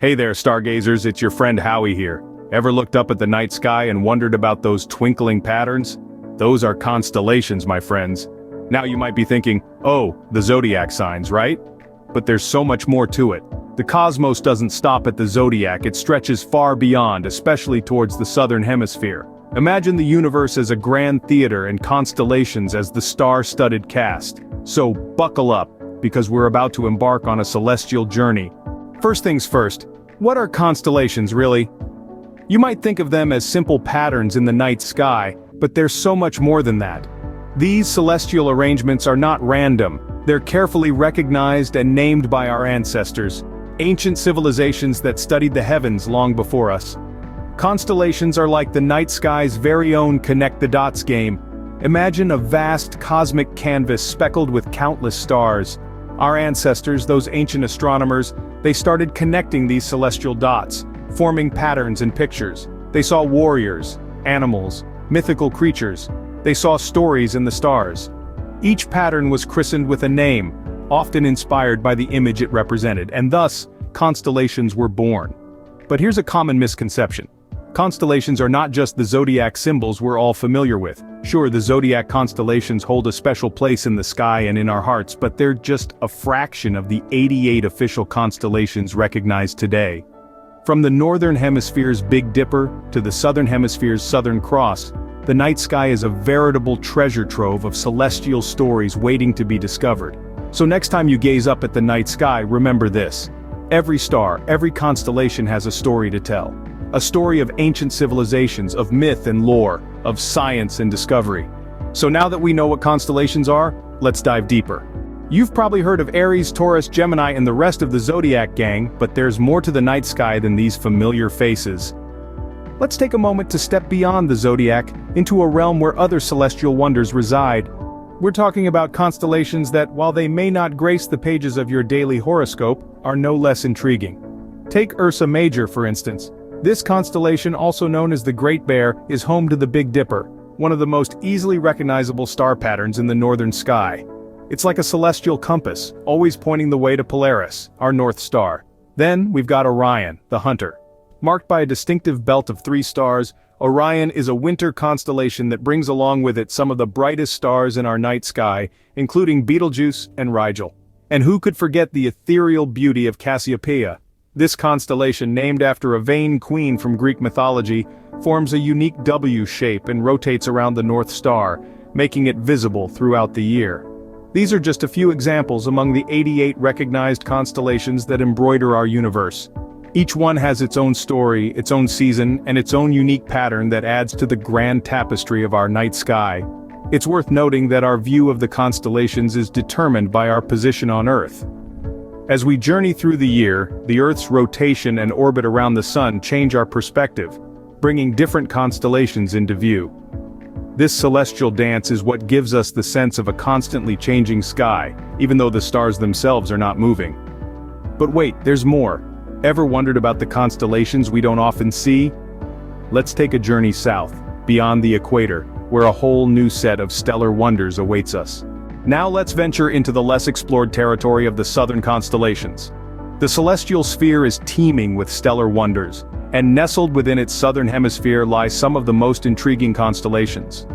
Hey there, stargazers, it's your friend Howie here. Ever looked up at the night sky and wondered about those twinkling patterns? Those are constellations, my friends. Now you might be thinking, oh, the zodiac signs, right? But there's so much more to it. The cosmos doesn't stop at the zodiac, it stretches far beyond, especially towards the southern hemisphere. Imagine the universe as a grand theater and constellations as the star-studded cast. So buckle up, because we're about to embark on a celestial journey. First things first, what are constellations really? You might think of them as simple patterns in the night sky, but there's so much more than that. These celestial arrangements are not random, they're carefully recognized and named by our ancestors, ancient civilizations that studied the heavens long before us. Constellations are like the night sky's very own connect the dots game. Imagine a vast cosmic canvas speckled with countless stars. Our ancestors, those ancient astronomers, they started connecting these celestial dots, forming patterns and pictures. They saw warriors, animals, mythical creatures. They saw stories in the stars. Each pattern was christened with a name, often inspired by the image it represented, and thus, constellations were born. But here's a common misconception. Constellations are not just the zodiac symbols we're all familiar with. Sure, the zodiac constellations hold a special place in the sky and in our hearts, but they're just a fraction of the 88 official constellations recognized today. From the northern hemisphere's Big Dipper to the southern hemisphere's Southern Cross, the night sky is a veritable treasure trove of celestial stories waiting to be discovered. So next time you gaze up at the night sky, remember this. Every star, every constellation has a story to tell. A story of ancient civilizations, of myth and lore, of science and discovery. So now that we know what constellations are, let's dive deeper. You've probably heard of Aries, Taurus, Gemini, and the rest of the zodiac gang, but there's more to the night sky than these familiar faces. Let's take a moment to step beyond the zodiac, into a realm where other celestial wonders reside. We're talking about constellations that, while they may not grace the pages of your daily horoscope, are no less intriguing. Take Ursa Major, for instance. This constellation, also known as the Great Bear, is home to the Big Dipper, one of the most easily recognizable star patterns in the northern sky. It's like a celestial compass, always pointing the way to Polaris, our North Star. Then, we've got Orion, the Hunter. Marked by a distinctive belt of 3 stars, Orion is a winter constellation that brings along with it some of the brightest stars in our night sky, including Betelgeuse and Rigel. And who could forget the ethereal beauty of Cassiopeia? This constellation, named after a vain queen from Greek mythology, forms a unique W shape and rotates around the North Star, making it visible throughout the year. These are just a few examples among the 88 recognized constellations that embroider our universe. Each one has its own story, its own season, and its own unique pattern that adds to the grand tapestry of our night sky. It's worth noting that our view of the constellations is determined by our position on Earth. As we journey through the year, the Earth's rotation and orbit around the Sun change our perspective, bringing different constellations into view. This celestial dance is what gives us the sense of a constantly changing sky, even though the stars themselves are not moving. But wait, there's more. Ever wondered about the constellations we don't often see? Let's take a journey south, beyond the equator, where a whole new set of stellar wonders awaits us. Now let's venture into the less explored territory of the southern constellations. The celestial sphere is teeming with stellar wonders, and nestled within its southern hemisphere lie some of the most intriguing constellations.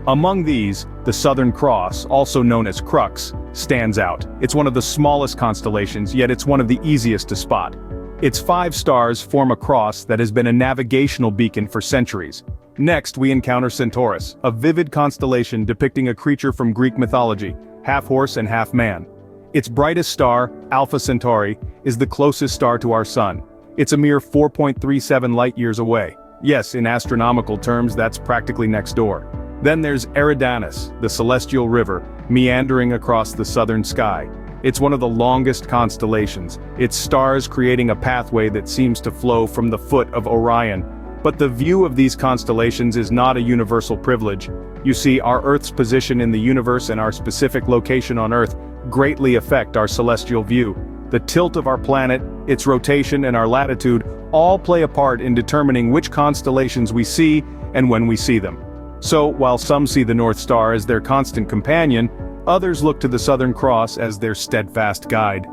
Among these, the Southern Cross, also known as Crux, stands out. It's one of the smallest constellations, yet it's one of the easiest to spot. Its 5 stars form a cross that has been a navigational beacon for centuries. Next, we encounter Centaurus, a vivid constellation depicting a creature from Greek mythology, half horse and half man. Its brightest star, Alpha Centauri, is the closest star to our Sun. It's a mere 4.37 light-years away. Yes, in astronomical terms, that's practically next door. Then there's Eridanus, the celestial river, meandering across the southern sky. It's one of the longest constellations, its stars creating a pathway that seems to flow from the foot of Orion. But the view of these constellations is not a universal privilege. You see, our Earth's position in the universe and our specific location on Earth greatly affect our celestial view. The tilt of our planet, its rotation, and our latitude all play a part in determining which constellations we see and when we see them. So, while some see the North Star as their constant companion, others look to the Southern Cross as their steadfast guide.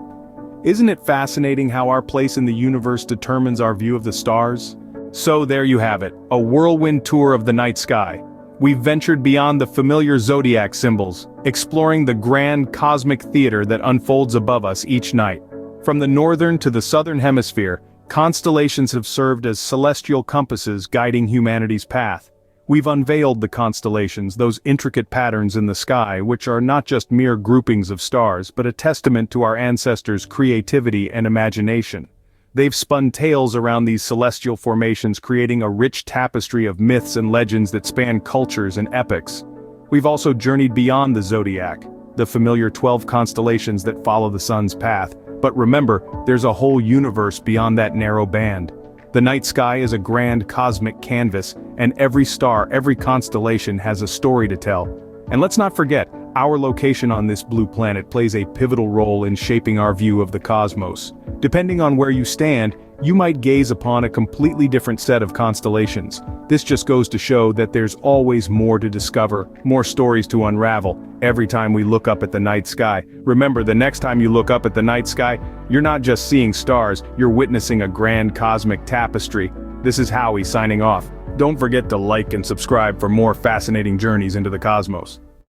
Isn't it fascinating how our place in the universe determines our view of the stars? So there you have it, a whirlwind tour of the night sky. We've ventured beyond the familiar zodiac symbols, exploring the grand cosmic theater that unfolds above us each night. From the northern to the southern hemisphere, constellations have served as celestial compasses guiding humanity's path. We've unveiled the constellations, those intricate patterns in the sky which are not just mere groupings of stars but a testament to our ancestors' creativity and imagination. They've spun tales around these celestial formations, creating a rich tapestry of myths and legends that span cultures and epochs. We've also journeyed beyond the zodiac, the familiar 12 constellations that follow the sun's path. But remember, there's a whole universe beyond that narrow band. The night sky is a grand cosmic canvas, and every star, every constellation has a story to tell. And let's not forget, our location on this blue planet plays a pivotal role in shaping our view of the cosmos. Depending on where you stand, you might gaze upon a completely different set of constellations. This just goes to show that there's always more to discover, more stories to unravel, every time we look up at the night sky. Remember, the next time you look up at the night sky, you're not just seeing stars, you're witnessing a grand cosmic tapestry. This is Howie signing off. Don't forget to like and subscribe for more fascinating journeys into the cosmos.